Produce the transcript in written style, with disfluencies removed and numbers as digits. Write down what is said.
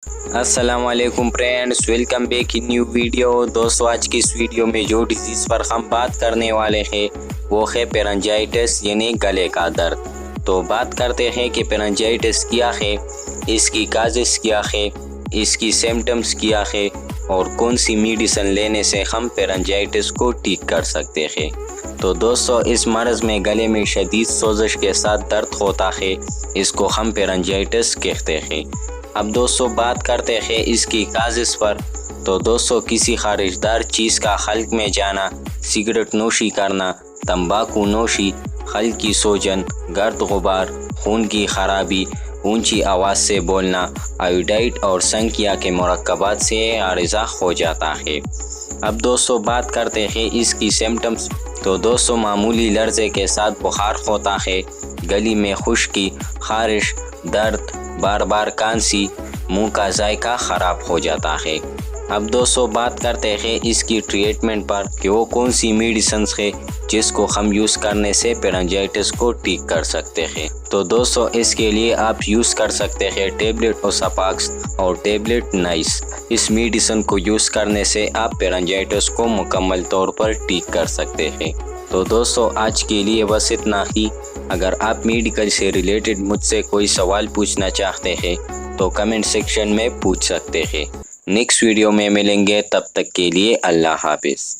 السلام علیکم friends, welcome back in new video. دوستو، آج کی اس ویڈیو میں جو ڈیزیز پر ہم بات کرنے والے ہیں وہ ہے پیرنجائٹس یعنی گلے کا درد۔ تو بات کرتے ہیں کہ پیرنجائٹس کیا ہے، اس کی کازز کیا ہے، اس کی سمٹمز کیا ہے اور کون سی میڈیسن لینے سے ہم پیرنجائٹس کو ٹھیک کر سکتے ہیں۔ تو دوستو، اس مرض میں گلے میں شدید سوزش کے ساتھ درد ہوتا ہے، اس کو ہم پیرنجائٹس کہتے ہیں۔ اب دوستو بات کرتے ہیں اس کی کازز پر۔ تو دوستو، کسی خارشدار چیز کا حلق میں جانا، سگریٹ نوشی کرنا، تمباکو نوشی، ہلکی سوجن، گرد غبار، خون کی خرابی، اونچی آواز سے بولنا، آیوڈائڈ اور سنکیا کے مرکبات سے عارضہ ہو جاتا ہے۔ اب دوستو بات کرتے ہیں اس کی سمٹمز۔ تو دوستو، معمولی لرزے کے ساتھ بخار ہوتا ہے، گلی میں خشکی، خارش، درد، بار بار کھانسی، منہ کا ذائقہ خراب ہو جاتا ہے۔ اب دوستو بات کرتے ہیں اس کی ٹریٹمنٹ پر کہ وہ کون سی میڈیسنز ہے جس کو ہم یوز کرنے سے پیرنجائٹس کو ٹھیک کر سکتے ہیں۔ تو دوستو، اس کے لیے آپ یوز کر سکتے ہیں ٹیبلٹ اوساپاکس اور ٹیبلٹ نائس۔ اس میڈیسن کو یوز کرنے سے آپ پیرنجائٹس کو مکمل طور پر ٹھیک کر سکتے ہیں۔ تو دوستو، آج کے لیے بس اتنا ہی۔ اگر آپ میڈیکل سے ریلیٹڈ مجھ سے کوئی سوال پوچھنا چاہتے ہیں تو کمنٹ سیکشن میں پوچھ سکتے ہیں۔ نیکسٹ ویڈیو میں ملیں گے، تب تک کے لیے اللہ حافظ۔